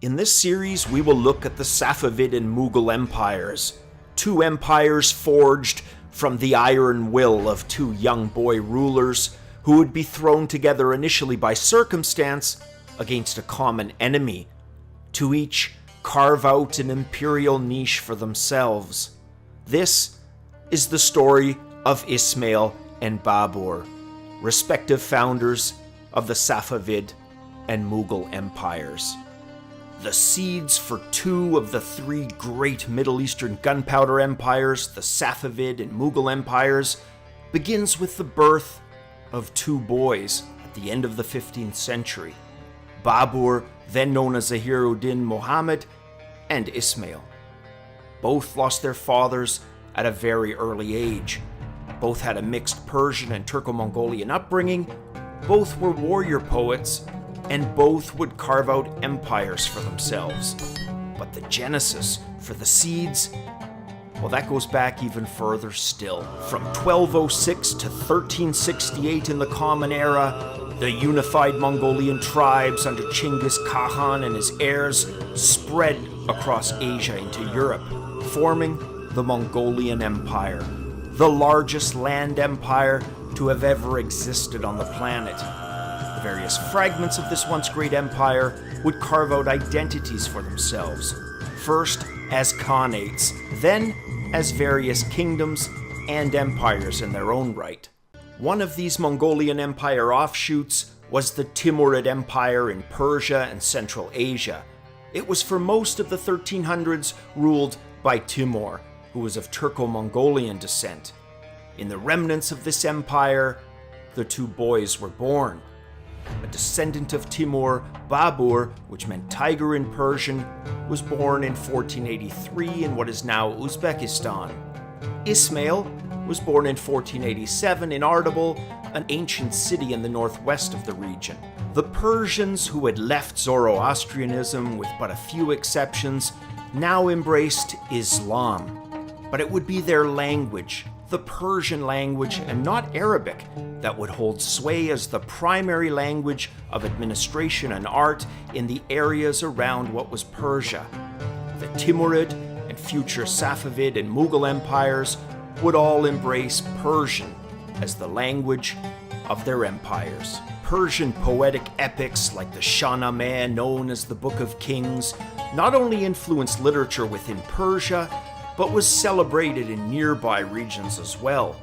In this series, we will look at the Safavid and Mughal empires, two empires forged from the iron will of two young boy rulers who would be thrown together initially by circumstance against a common enemy, to each carve out an imperial niche for themselves. This is the story of Ismail and Babur, respective founders of the Safavid and Mughal empires. The seeds for two of the three great Middle Eastern gunpowder empires, the Safavid and Mughal empires, begins with the birth of two boys at the end of the 15th century. Babur, then known as Zahir-ud-din Muhammad and Ismail. Both lost their fathers at a very early age. Both had a mixed Persian and turco-mongolian upbringing. Both were warrior poets, and both would carve out empires for themselves. But the genesis for the seeds, well, that goes back even further still. From 1206 to 1368 in the Common Era, the unified Mongolian tribes under Chinggis Khan and his heirs spread across Asia into Europe, forming the Mongolian Empire, the largest land empire to have ever existed on the planet. The various fragments of this once great empire would carve out identities for themselves, first as khanates, then as various kingdoms and empires in their own right. One of these Mongolian Empire offshoots was the Timurid Empire in Persia and Central Asia. It was for most of the 1300s ruled by Timur, who was of turco-mongolian descent. In the remnants of this empire, the two boys were born. A descendant of Timur, Babur, which meant tiger in Persian, was born in 1483 in what is now Uzbekistan. Ismail was born in 1487 in Ardabil, an ancient city in the northwest of the region. The Persians, who had left Zoroastrianism with but a few exceptions, now embraced Islam. But it would be their language, the Persian language, and not Arabic, that would hold sway as the primary language of administration and art in the areas around what was Persia. The Timurid and future Safavid and Mughal empires would all embrace Persian as the language of their empires. Persian poetic epics like the Shahnameh, known as the Book of Kings, not only influenced literature within Persia, but was celebrated in nearby regions as well.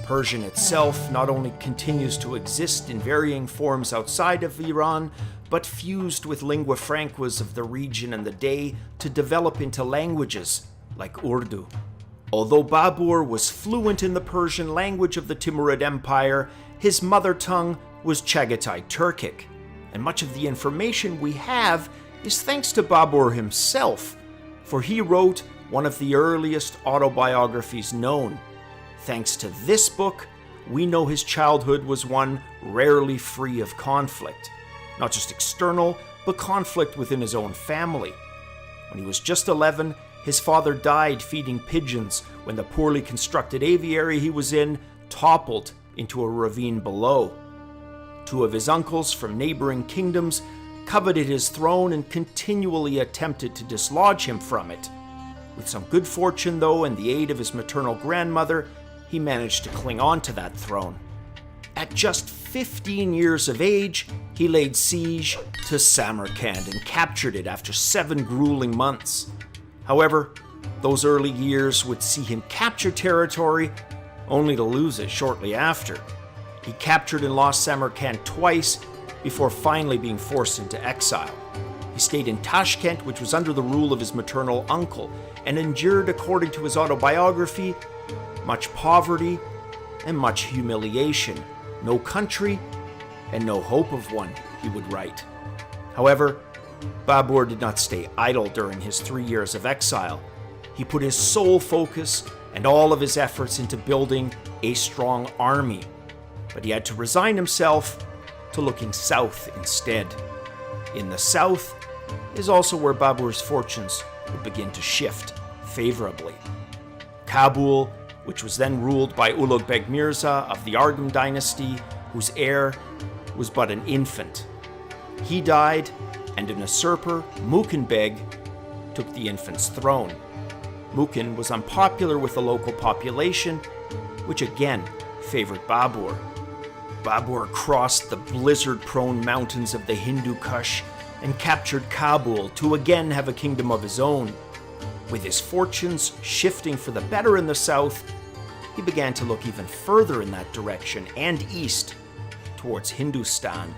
Persian itself not only continues to exist in varying forms outside of Iran, but fused with lingua francas of the region and the day to develop into languages like Urdu. Although Babur was fluent in the Persian language of the Timurid Empire, his mother tongue was Chagatai Turkic, and much of the information we have is thanks to Babur himself, for he wrote one of the earliest autobiographies known. Thanks to this book, we know his childhood was one rarely free of conflict. Not just external, but conflict within his own family. When he was just 11, his father died feeding pigeons when the poorly constructed aviary he was in toppled into a ravine below. Two of his uncles from neighboring kingdoms coveted his throne and continually attempted to dislodge him from it. With some good fortune, though, and the aid of his maternal grandmother, he managed to cling on to that throne. At just 15 years of age, he laid siege to Samarkand and captured it after 7 grueling months. However, those early years would see him capture territory, only to lose it shortly after. He captured and lost Samarkand twice before finally being forced into exile. He stayed in Tashkent, which was under the rule of his maternal uncle, and endured, according to his autobiography, much poverty and much humiliation. No country and no hope of one, he would write. However, Babur did not stay idle during his 3 years of exile. He put his sole focus and all of his efforts into building a strong army, but he had to resign himself to looking south instead. In the south is also where Babur's fortunes would begin to shift favorably. Kabul, which was then ruled by Ulugh Beg Mirza of the Argham dynasty, whose heir was but an infant. He died, and an usurper, Mukin Beg, took the infant's throne. Mukin was unpopular with the local population, which again favored Babur. Babur crossed the blizzard-prone mountains of the Hindu Kush and captured Kabul to again have a kingdom of his own. With his fortunes shifting for the better in the south, he began to look even further in that direction and east, towards Hindustan,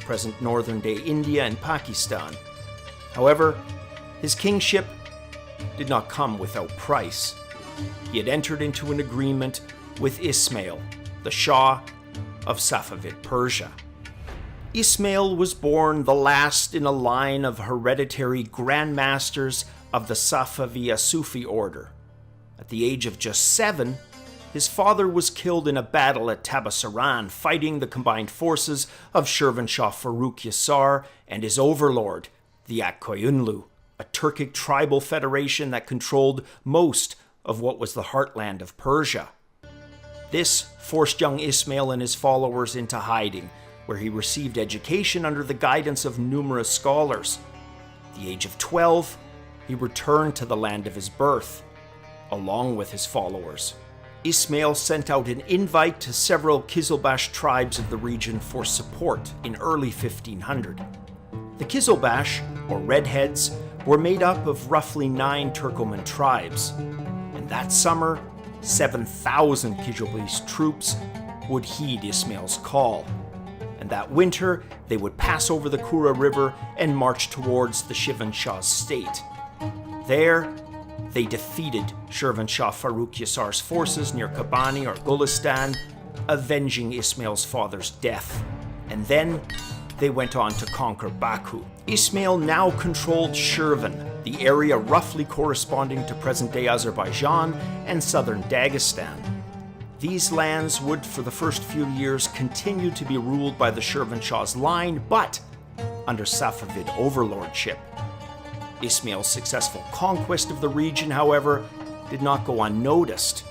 present northern-day India and Pakistan. However, his kingship did not come without price. He had entered into an agreement with Ismail, the Shah of Safavid Persia. Ismail was born the last in a line of hereditary grandmasters of the Safaviya Sufi order. At the age of just 7, his father was killed in a battle at Tabasaran, fighting the combined forces of Shirvanshah Farrukh Yasar and his overlord, the Akkoyunlu, a Turkic tribal federation that controlled most of what was the heartland of Persia. This forced young Ismail and his followers into hiding, where he received education under the guidance of numerous scholars. At the age of 12, he returned to the land of his birth, along with his followers. Ismail sent out an invite to several Kizilbash tribes of the region for support in early 1500. The Kizilbash, or Redheads, were made up of roughly 9 Turkoman tribes, and that summer, 7,000 Kizilbash troops would heed Ismail's call. And that winter, they would pass over the Kura River and march towards the Shirvanshah's state. There, they defeated Shirvanshah Farrukh Yasar's forces near Kabani or Gulistan, avenging Ismail's father's death. And then they went on to conquer Baku. Ismail now controlled Shirvan, the area roughly corresponding to present-day Azerbaijan and southern Dagestan. These lands would, for the first few years, continue to be ruled by the Shirvanshah's line, but under Safavid overlordship. Ismail's successful conquest of the region, however, did not go unnoticed.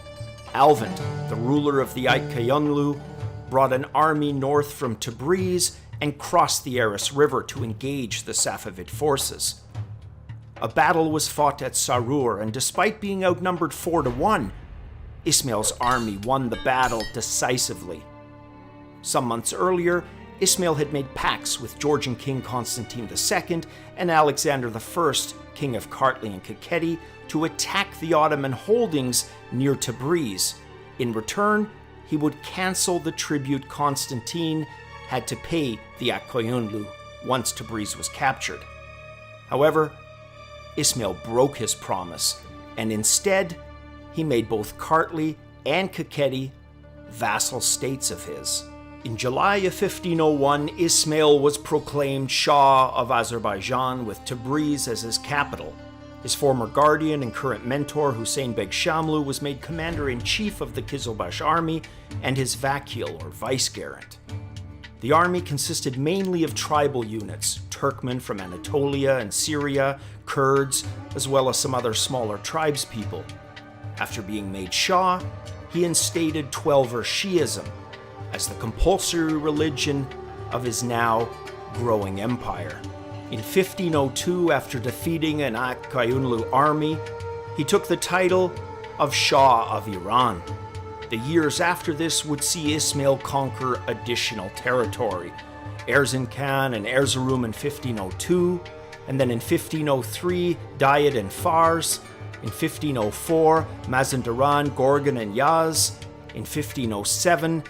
Alvand, the ruler of the Akkoyunlu, brought an army north from Tabriz and crossed the Aras River to engage the Safavid forces. A battle was fought at Sarur, and despite being outnumbered 4-1, Ismail's army won the battle decisively. Some months earlier, Ismail had made pacts with Georgian King Constantine II and Alexander I, King of Kartli and Kakheti, to attack the Ottoman holdings near Tabriz. In return, he would cancel the tribute Constantine had to pay the Akkoyunlu once Tabriz was captured. However, Ismail broke his promise, and instead, he made both Kartli and Kakheti vassal states of his. In July of 1501, Ismail was proclaimed Shah of Azerbaijan with Tabriz as his capital. His former guardian and current mentor, Hussein Beg Shamlu, was made commander-in-chief of the Kizilbash army and his vakil, or vice-gerent. The army consisted mainly of tribal units, Turkmen from Anatolia and Syria, Kurds, as well as some other smaller tribespeople. After being made Shah, he instated Twelver Shi'ism as the compulsory religion of his now growing empire. In 1502, after defeating an Akkoyunlu army, he took the title of Shah of Iran. The years after this would see Ismail conquer additional territory, Erzincan and Erzurum in 1502, and then in 1503, Dayet and Fars, in 1504, Mazandaran, Gorgan, and Yaz. In 1507,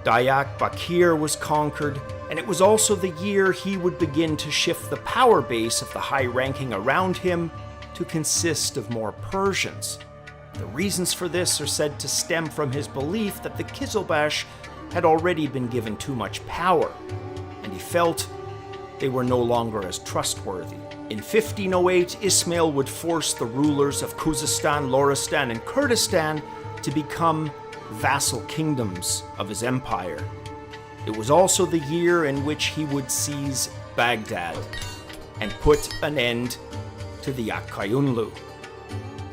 Dayak Bakir was conquered, and it was also the year he would begin to shift the power base of the high-ranking around him to consist of more Persians. The reasons for this are said to stem from his belief that the Kizilbash had already been given too much power, and he felt they were no longer as trustworthy. In 1508, Ismail would force the rulers of Khuzestan, Loristan, and Kurdistan to become vassal kingdoms of his empire. It was also the year in which he would seize Baghdad and put an end to the Akkoyunlu.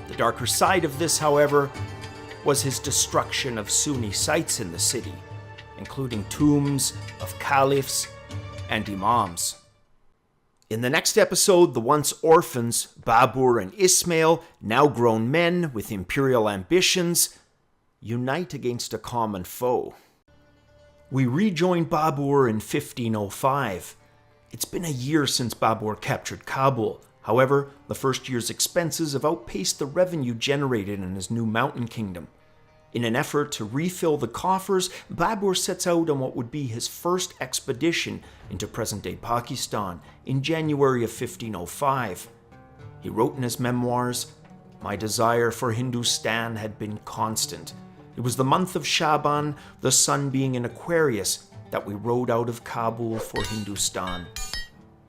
The darker side of this, however, was his destruction of Sunni sites in the city, including tombs of caliphs and imams. In the next episode, the once orphans, Babur and Ismail, now grown men with imperial ambitions, unite against a common foe. We rejoin Babur in 1505. It's been a year since Babur captured Kabul. However, the first year's expenses have outpaced the revenue generated in his new mountain kingdom. In an effort to refill the coffers, Babur sets out on what would be his first expedition into present-day Pakistan in January of 1505. He wrote in his memoirs, "My desire for Hindustan had been constant. It was the month of Shaban, the sun being in Aquarius, that we rode out of Kabul for Hindustan."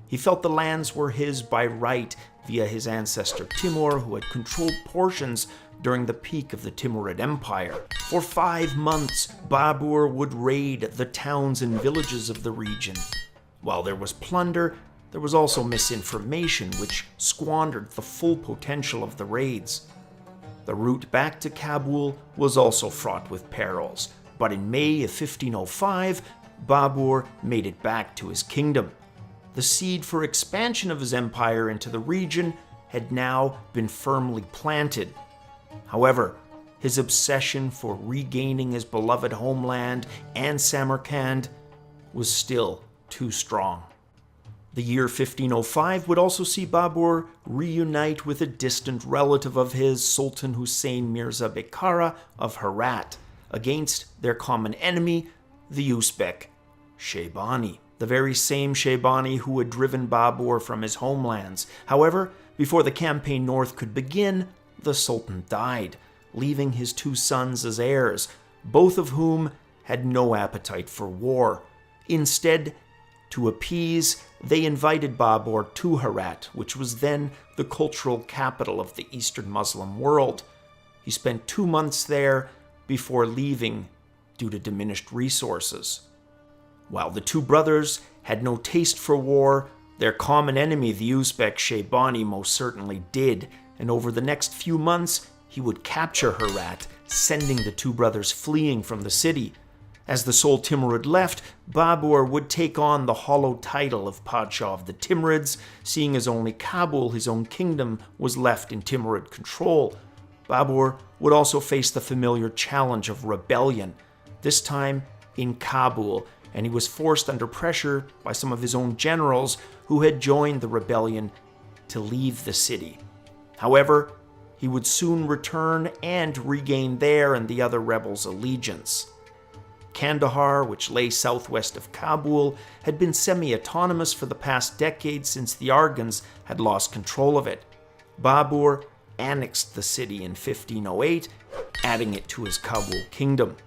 He felt the lands were his by right via his ancestor Timur, who had controlled portions during the peak of the Timurid Empire. For 5 months, Babur would raid the towns and villages of the region. While there was plunder, there was also misinformation, which squandered the full potential of the raids. The route back to Kabul was also fraught with perils, but in May of 1505, Babur made it back to his kingdom. The seed for expansion of his empire into the region had now been firmly planted. However, his obsession for regaining his beloved homeland and Samarkand was still too strong. The year 1505 would also see Babur reunite with a distant relative of his, Sultan Hussein Mirza Bekara of Herat, against their common enemy, the Uzbek Shaybani, the very same Shaybani who had driven Babur from his homelands. However, before the campaign north could begin, the Sultan died, leaving his 2 sons as heirs, both of whom had no appetite for war. Instead, to appease, they invited Babur to Herat, which was then the cultural capital of the Eastern Muslim world. He spent 2 months there before leaving due to diminished resources. While the 2 brothers had no taste for war, their common enemy, the Uzbek Shaybani, most certainly did, and over the next few months, he would capture Herat, sending the 2 brothers fleeing from the city. As the sole Timurid left, Babur would take on the hollow title of Padshah of the Timurids, seeing as only Kabul, his own kingdom, was left in Timurid control. Babur would also face the familiar challenge of rebellion, this time in Kabul, and he was forced under pressure by some of his own generals who had joined the rebellion to leave the city. However, he would soon return and regain their and the other rebels' allegiance. Kandahar, which lay southwest of Kabul, had been semi-autonomous for the past decade since the Arghans had lost control of it. Babur annexed the city in 1508, adding it to his Kabul kingdom.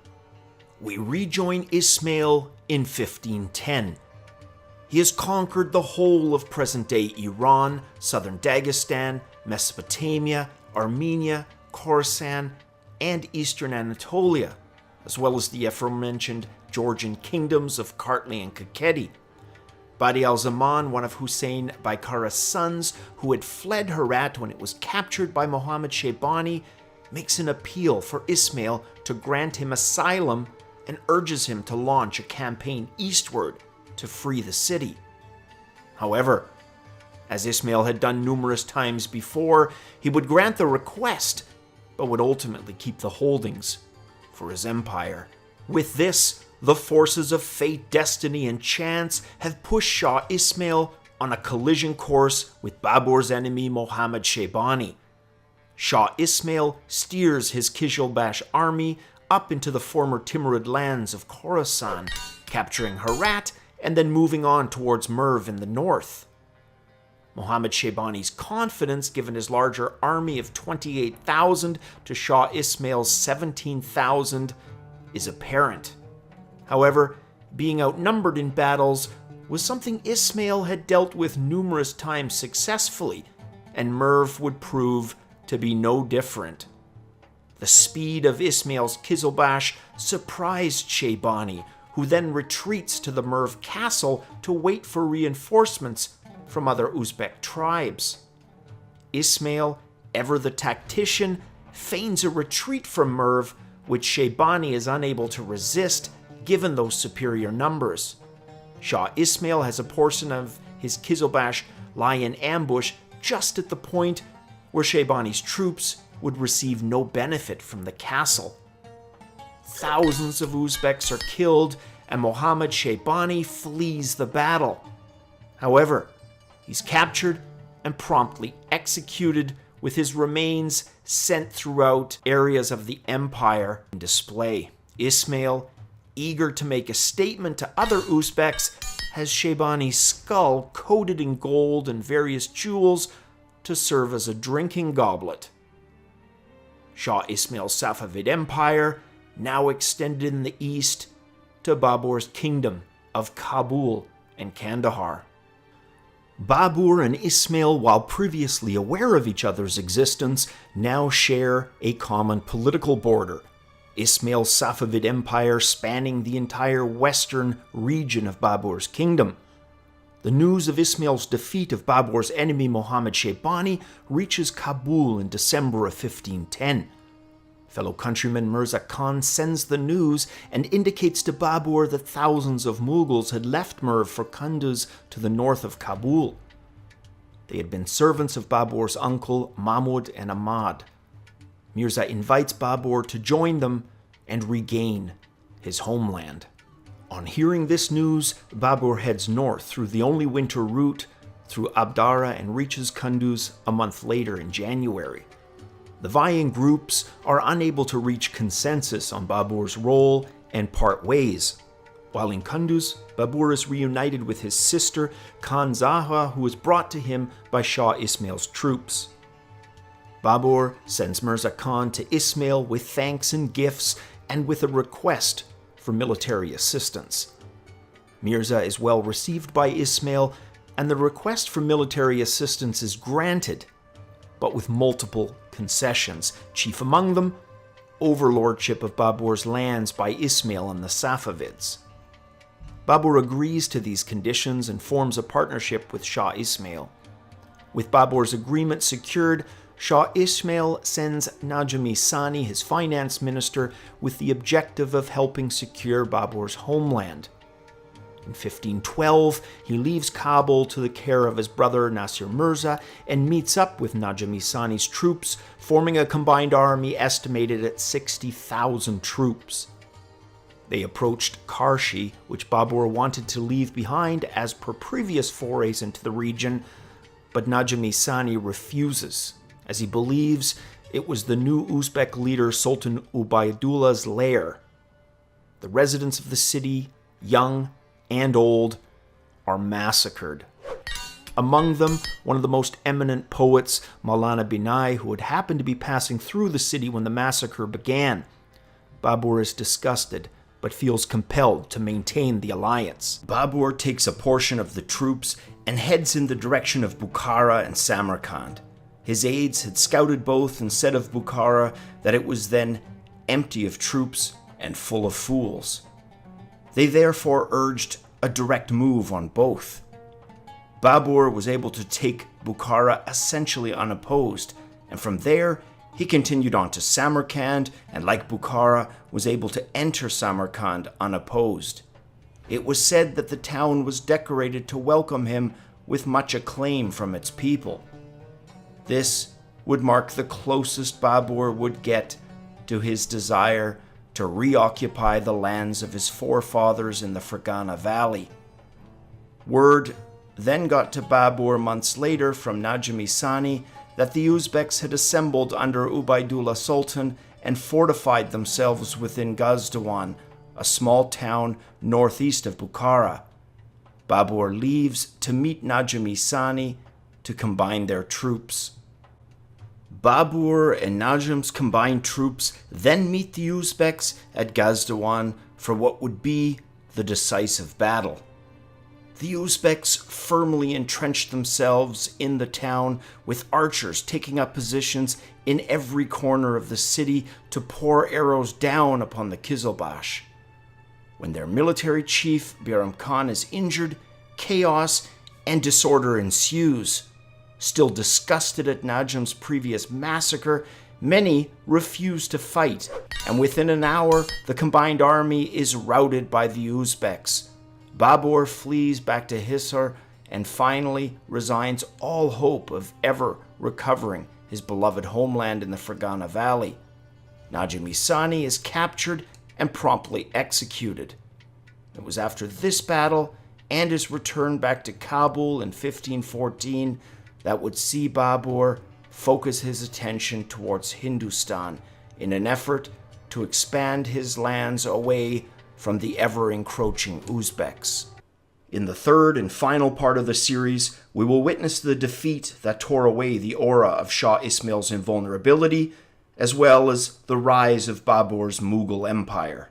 We rejoin Ismail in 1510. He has conquered the whole of present-day Iran, southern Dagestan, Mesopotamia, Armenia, Khorasan, and eastern Anatolia, as well as the aforementioned Georgian kingdoms of Kartli and Kakheti. Badi al-Zaman, one of Hussein Baikara's sons, who had fled Herat when it was captured by Muhammad Shaybani, makes an appeal for Ismail to grant him asylum and urges him to launch a campaign eastward to free the city. However, as Ismail had done numerous times before, he would grant the request, but would ultimately keep the holdings for his empire. With this, the forces of fate, destiny, and chance have pushed Shah Ismail on a collision course with Babur's enemy Muhammad Shaybani. Shah Ismail steers his Qizilbash army up into the former Timurid lands of Khorasan, capturing Herat and then moving on towards Merv in the north. Muhammad Shaybani's confidence, given his larger army of 28,000 to Shah Ismail's 17,000, is apparent. However, being outnumbered in battles was something Ismail had dealt with numerous times successfully, and Merv would prove to be no different. The speed of Ismail's Qizilbash surprised Shaybani, who then retreats to the Merv castle to wait for reinforcements from other Uzbek tribes. Ismail, ever the tactician, feigns a retreat from Merv, which Shaybani is unable to resist given those superior numbers. Shah Ismail has a portion of his Qizilbash lie in ambush just at the point where Shaybani's troops would receive no benefit from the castle. Thousands of Uzbeks are killed, and Mohammad Shaybani flees the battle. However, he's captured and promptly executed, with his remains sent throughout areas of the empire in display. Ismail, eager to make a statement to other Uzbeks, has Shaybani's skull coated in gold and various jewels to serve as a drinking goblet. Shah Ismail's Safavid Empire now extended in the east to Babur's kingdom of Kabul and Kandahar. Babur and Ismail, while previously aware of each other's existence, now share a common political border. Ismail's Safavid Empire spanning the entire western region of Babur's kingdom. The news of Ismail's defeat of Babur's enemy Muhammad Shaybani reaches Kabul in December of 1510. Fellow countryman Mirza Khan sends the news and indicates to Babur that thousands of Mughals had left Merv for Kunduz to the north of Kabul. They had been servants of Babur's uncle Mahmud and Ahmad. Mirza invites Babur to join them and regain his homeland. On hearing this news, Babur heads north through the only winter route through Abdara and reaches Kunduz a month later in January. The vying groups are unable to reach consensus on Babur's role and part ways. While in Kunduz, Babur is reunited with his sister Khan Zahra, who was brought to him by Shah Ismail's troops. Babur sends Mirza Khan to Ismail with thanks and gifts and with a request for military assistance. Mirza is well received by Ismail, and the request for military assistance is granted, but with multiple concessions, chief among them, overlordship of Babur's lands by Ismail and the Safavids. Babur agrees to these conditions and forms a partnership with Shah Ismail. With Babur's agreement secured, Shah Ismail sends Najmi Sani, his finance minister, with the objective of helping secure Babur's homeland. In 1512, he leaves Kabul to the care of his brother Nasir Mirza and meets up with Najmi Sani's troops, forming a combined army estimated at 60,000 troops. They approached Karshi, which Babur wanted to leave behind as per previous forays into the region, but Najmi Sani refuses, as he believes it was the new Uzbek leader Sultan Ubaidullah's lair. The residents of the city, young and old, are massacred. Among them, one of the most eminent poets, Maulana Binai, who had happened to be passing through the city when the massacre began. Babur is disgusted, but feels compelled to maintain the alliance. Babur takes a portion of the troops and heads in the direction of Bukhara and Samarkand. His aides had scouted both and said of Bukhara that it was then empty of troops and full of fools. They therefore urged a direct move on both. Babur was able to take Bukhara essentially unopposed, and from there he continued on to Samarkand, and like Bukhara, was able to enter Samarkand unopposed. It was said that the town was decorated to welcome him with much acclaim from its people. This would mark the closest Babur would get to his desire to reoccupy the lands of his forefathers in the Fergana Valley. Word then got to Babur months later from Najmi Sani that the Uzbeks had assembled under Ubaidullah Sultan and fortified themselves within Ghazdawan, a small town northeast of Bukhara. Babur leaves to meet Najmi Sani to combine their troops. Babur and Najm's combined troops then meet the Uzbeks at Ghazdawan for what would be the decisive battle. The Uzbeks firmly entrenched themselves in the town, with archers taking up positions in every corner of the city to pour arrows down upon the Kizilbash. When their military chief, Biram Khan, is injured, chaos and disorder ensues. Still disgusted at Najm's previous massacre, many refuse to fight, and within an hour, the combined army is routed by the Uzbeks. Babur flees back to Hisar and finally resigns all hope of ever recovering his beloved homeland in the Fergana Valley. Najim Sani is captured and promptly executed. It was after this battle and his return back to Kabul in 1514 that would see Babur focus his attention towards Hindustan in an effort to expand his lands away from the ever-encroaching Uzbeks. In the third and final part of the series, we will witness the defeat that tore away the aura of Shah Ismail's invulnerability, as well as the rise of Babur's Mughal Empire.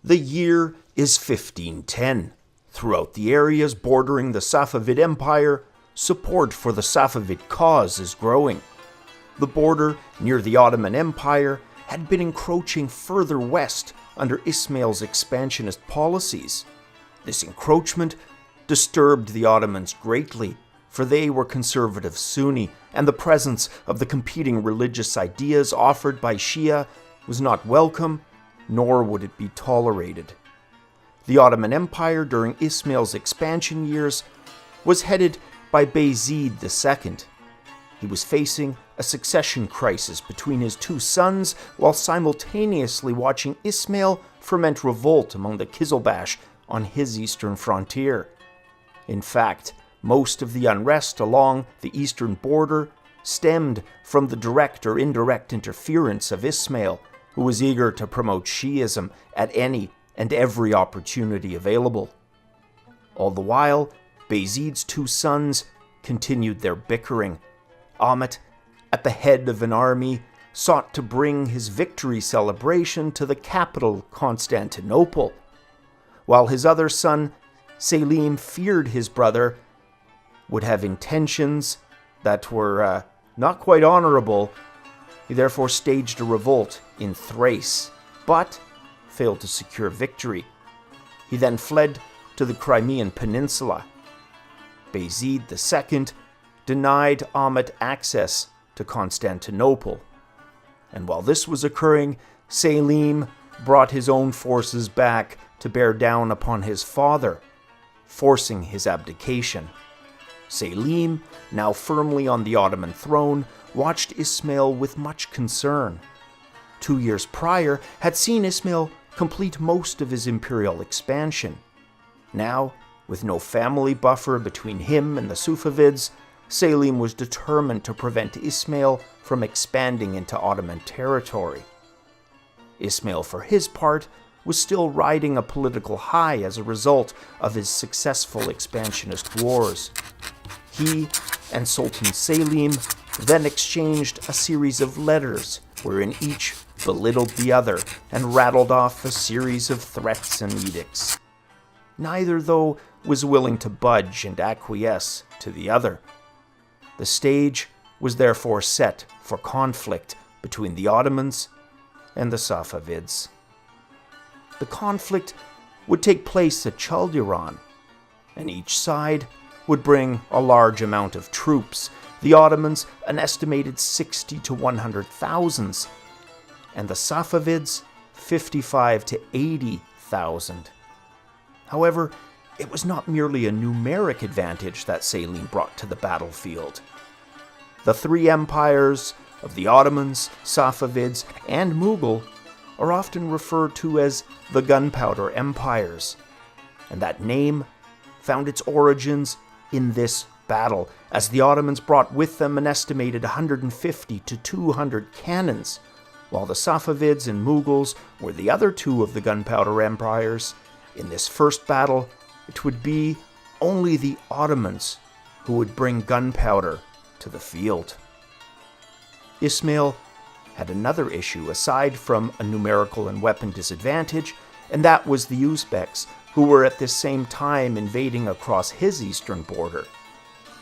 The year is 1510. Throughout the areas bordering the Safavid Empire, support for the Safavid cause is growing. The border near the Ottoman Empire had been encroaching further west under Ismail's expansionist policies. This encroachment disturbed the Ottomans greatly, for they were conservative Sunni, and the presence of the competing religious ideas offered by Shia was not welcome, nor would it be tolerated. The Ottoman Empire during Ismail's expansion years was headed by Bayezid II. He was facing a succession crisis between his two sons while simultaneously watching Ismail ferment revolt among the Kizilbash on his eastern frontier. In fact, most of the unrest along the eastern border stemmed from the direct or indirect interference of Ismail, who was eager to promote Shi'ism at any and every opportunity available. All the while, Bayezid's two sons continued their bickering. Ahmet, at the head of an army, sought to bring his victory celebration to the capital, Constantinople, while his other son, Selim, feared his brother would have intentions that were not quite honorable. He therefore staged a revolt in Thrace, but failed to secure victory. He then fled to the Crimean Peninsula. Bayezid II denied Ahmet access to Constantinople, and while this was occurring, Selim brought his own forces back to bear down upon his father, forcing his abdication. Selim, now firmly on the Ottoman throne, watched Ismail with much concern. 2 years prior had seen Ismail complete most of his imperial expansion. Now, with no family buffer between him and the Safavids, Selim was determined to prevent Ismail from expanding into Ottoman territory. Ismail, for his part, was still riding a political high as a result of his successful expansionist wars. He and Sultan Selim then exchanged a series of letters wherein each belittled the other and rattled off a series of threats and edicts. Neither, though, was willing to budge and acquiesce to the other. The stage was therefore set for conflict between the Ottomans and the Safavids. The conflict would take place at Chaldiran, and each side would bring a large amount of troops, the Ottomans an estimated 60 to 100,000, and the Safavids 55 to 80,000. However, it was not merely a numeric advantage that Selim brought to the battlefield. The three empires of the Ottomans, Safavids, and Mughal are often referred to as the Gunpowder Empires, and that name found its origins in this battle, as the Ottomans brought with them an estimated 150 to 200 cannons, while the Safavids and Mughals were the other two of the Gunpowder Empires. In this first battle, it would be only the Ottomans who would bring gunpowder to the field. Ismail had another issue aside from a numerical and weapon disadvantage, and that was the Uzbeks, who were at this same time invading across his eastern border.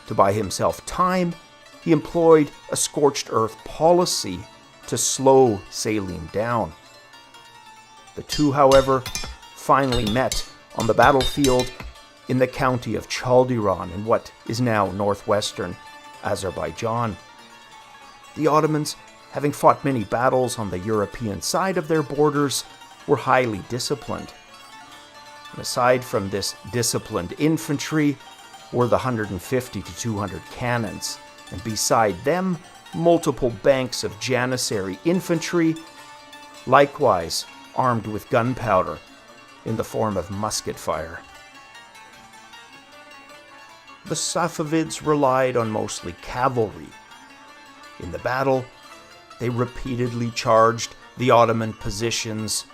To buy himself time, he employed a scorched earth policy to slow Selim down. The two, however, finally met on the battlefield in the county of Chaldiran in what is now northwestern Azerbaijan. The Ottomans, having fought many battles on the European side of their borders, were highly disciplined. And aside from this disciplined infantry, were the 150 to 200 cannons, and beside them, multiple banks of Janissary infantry, likewise armed with gunpowder in the form of musket fire. The Safavids relied on mostly cavalry. In the battle, they repeatedly charged the Ottoman positions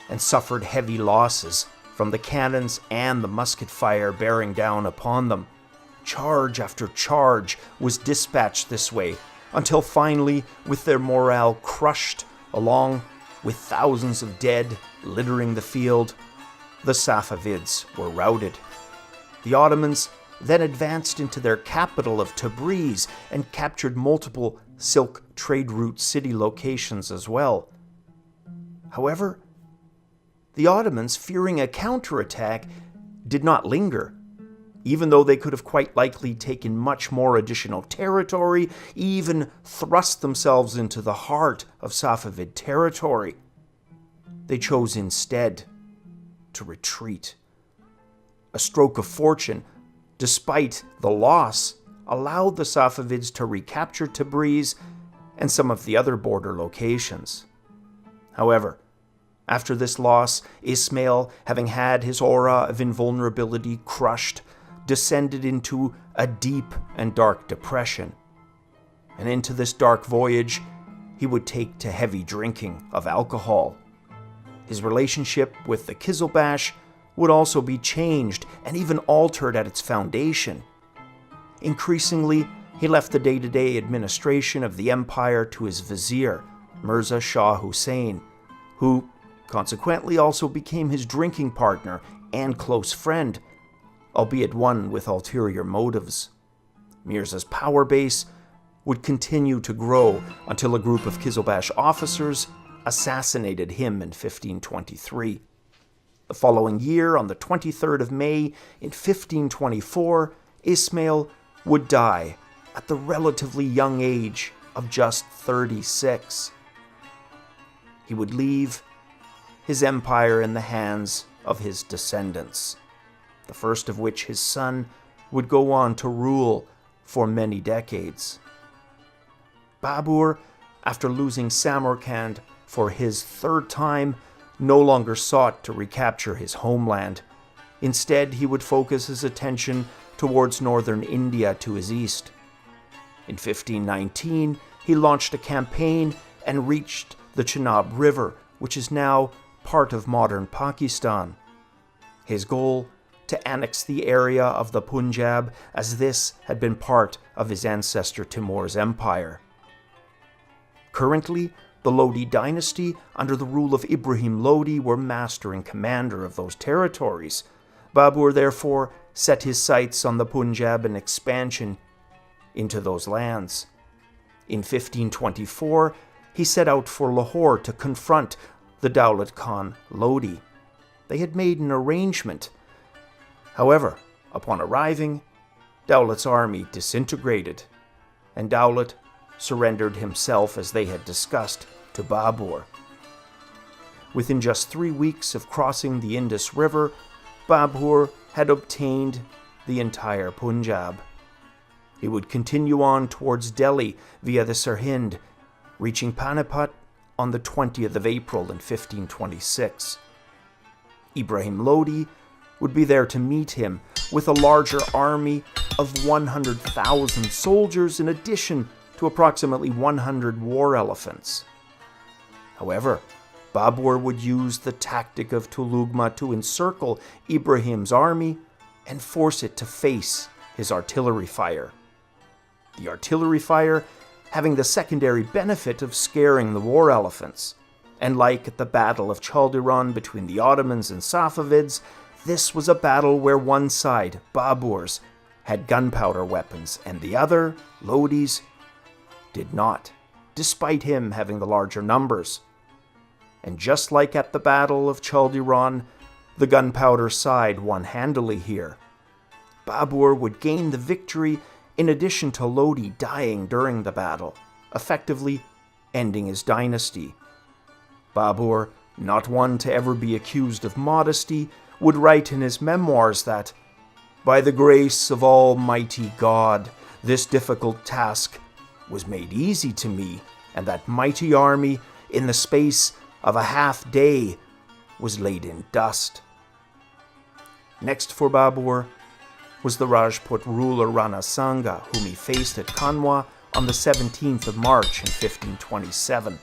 and suffered heavy losses from the cannons and the musket fire bearing down upon them. Charge after charge was dispatched this way, until finally, with their morale crushed, along with thousands of dead littering the field, the Safavids were routed. The Ottomans then advanced into their capital of Tabriz and captured multiple silk trade route city locations as well. However, the Ottomans, fearing a counterattack, did not linger, even though they could have quite likely taken much more additional territory, even thrust themselves into the heart of Safavid territory. They chose instead to retreat. A stroke of fortune, despite the loss, allowed the Safavids to recapture Tabriz and some of the other border locations. However, after this loss, Ismail, having had his aura of invulnerability crushed, descended into a deep and dark depression. And into this dark voyage, he would take to heavy drinking of alcohol. His relationship with the Qizilbash would also be changed and even altered at its foundation. Increasingly, he left the day-to-day administration of the empire to his vizier, Mirza Shah Hussein, who consequently also became his drinking partner and close friend, albeit one with ulterior motives. Mirza's power base would continue to grow until a group of Qizilbash officers assassinated him in 1523. The following year, on the 23rd of May in 1524, Ismail would die at the relatively young age of just 36. He would leave his empire in the hands of his descendants, the first of which, his son, would go on to rule for many decades. Babur, after losing Samarkand for his third time, no longer sought to recapture his homeland. Instead, he would focus his attention towards northern India to his east. In 1519, he launched a campaign and reached the Chenab River, which is now part of modern Pakistan. His goal, to annex the area of the Punjab, as this had been part of his ancestor Timur's empire. Currently, the Lodi dynasty, under the rule of Ibrahim Lodi, were master and commander of those territories. Babur therefore set his sights on the Punjab and expansion into those lands. In 1524, he set out for Lahore to confront the Daulat Khan Lodi. They had made an arrangement. However, upon arriving, Daulat's army disintegrated, and Daulat surrendered himself, as they had discussed, to Babur. Within just 3 weeks of crossing the Indus River, Babur had obtained the entire Punjab. He would continue on towards Delhi via the Sirhind, reaching Panipat on the 20th of April in 1526. Ibrahim Lodi would be there to meet him with a larger army of 100,000 soldiers in addition to approximately 100 war elephants. However, Babur would use the tactic of Tulugma to encircle Ibrahim's army and force it to face his artillery fire. The artillery fire having the secondary benefit of scaring the war elephants. And like at the Battle of Chaldiran between the Ottomans and Safavids, this was a battle where one side, Babur's, had gunpowder weapons, and the other, Lodi's, did not, despite him having the larger numbers. And just like at the Battle of Chaldiran, the gunpowder side won handily here. Babur would gain the victory in addition to Lodi dying during the battle, effectively ending his dynasty. Babur, not one to ever be accused of modesty, would write in his memoirs that, By the grace of Almighty God, this difficult task was made easy to me, and that mighty army, in the space of a half day, was laid in dust. Next for Babur was the Rajput ruler Rana Sanga, whom he faced at Kanwa on the 17th of March in 1527.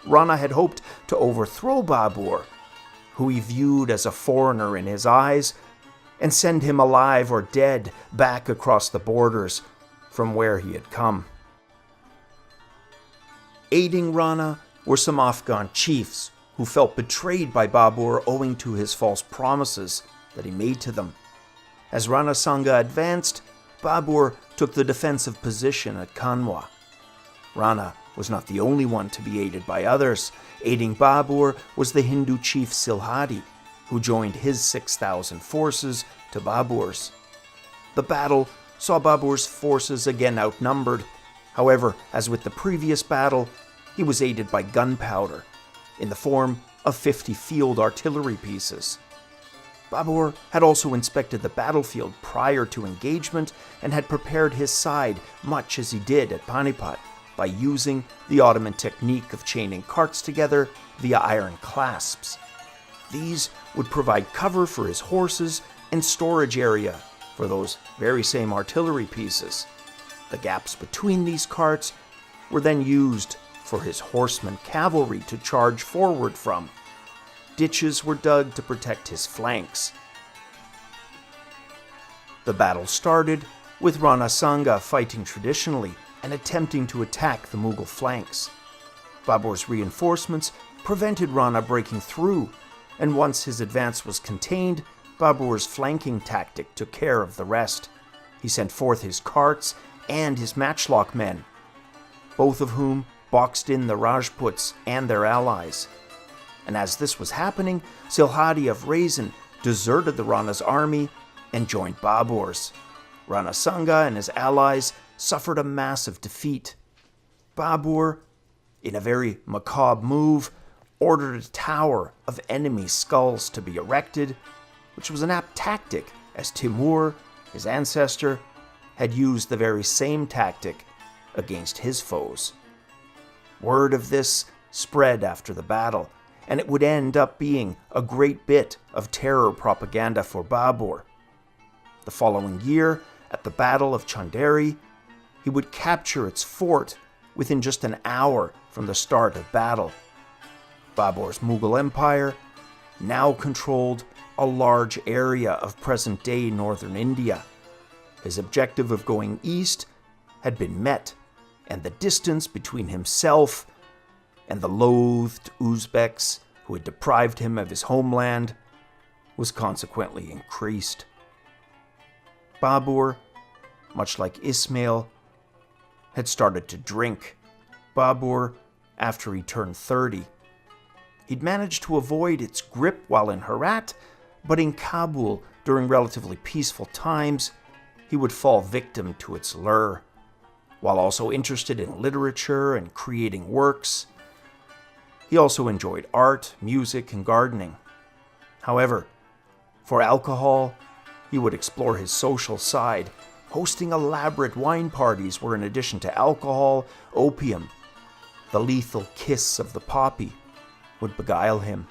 Rana had hoped to overthrow Babur, who he viewed as a foreigner in his eyes, and send him alive or dead back across the borders from where he had come. Aiding Rana were some Afghan chiefs who felt betrayed by Babur owing to his false promises that he made to them. As Rana Sanga advanced, Babur took the defensive position at Kanwa. Rana was not the only one to be aided by others. Aiding Babur was the Hindu chief Silhadi, who joined his 6,000 forces to Babur's. The battle saw Babur's forces again outnumbered. However, as with the previous battle, he was aided by gunpowder in the form of 50 field artillery pieces. Babur had also inspected the battlefield prior to engagement and had prepared his side much as he did at Panipat by using the Ottoman technique of chaining carts together via iron clasps. These would provide cover for his horses and storage area for those very same artillery pieces. The gaps between these carts were then used for his horsemen cavalry to charge forward from. Ditches were dug to protect his flanks. The battle started with Rana Sanga fighting traditionally and attempting to attack the Mughal flanks. Babur's reinforcements prevented Rana breaking through, and once his advance was contained, Babur's flanking tactic took care of the rest. He sent forth his carts and his matchlock men, both of whom boxed in the Rajputs and their allies. And as this was happening, Silhadi of Raisin deserted the Rana's army and joined Babur's. Rana Sanga and his allies suffered a massive defeat. Babur, in a very macabre move, ordered a tower of enemy skulls to be erected, which was an apt tactic, as Timur, his ancestor, had used the very same tactic against his foes. Word of this spread after the battle, and it would end up being a great bit of terror propaganda for Babur. The following year, at the Battle of Chanderi, he would capture its fort within just an hour from the start of battle. Babur's Mughal Empire now controlled a large area of present-day northern India. His objective of going east had been met, and the distance between himself and the loathed Uzbeks who had deprived him of his homeland was consequently increased. Babur, much like Ismail, had started to drink. Babur, after he turned 30, he'd managed to avoid its grip while in Herat, but in Kabul, during relatively peaceful times, he would fall victim to its lure. While also interested in literature and creating works, he also enjoyed art, music, and gardening. However, for alcohol, he would explore his social side, hosting elaborate wine parties where, in addition to alcohol, opium, the lethal kiss of the poppy, would beguile him.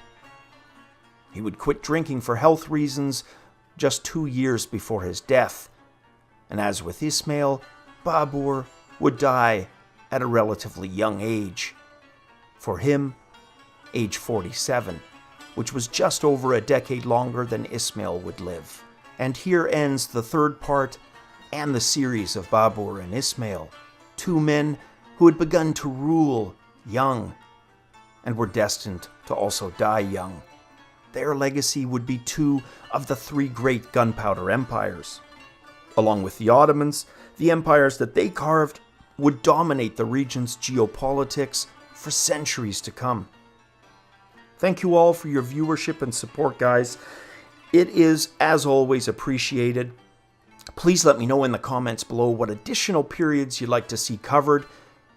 He would quit drinking for health reasons just 2 years before his death, and as with Ismail, Babur would die at a relatively young age. For him, age 47, which was just over a decade longer than Ismail would live. And here ends the third part and the series of Babur and Ismail, two men who had begun to rule young and were destined to also die young. Their legacy would be two of the three great gunpowder empires. Along with the Ottomans, the empires that they carved would dominate the region's geopolitics for centuries to come. Thank you all for your viewership and support, guys. It is, as always, appreciated. Please let me know in the comments below what additional periods you'd like to see covered.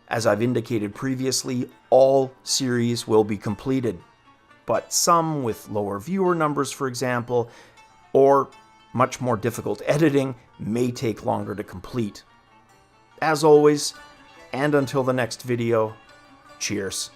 As I've indicated previously, all series will be completed, but some with lower viewer numbers, for example, or much more difficult editing, may take longer to complete. As always, and until the next video, cheers.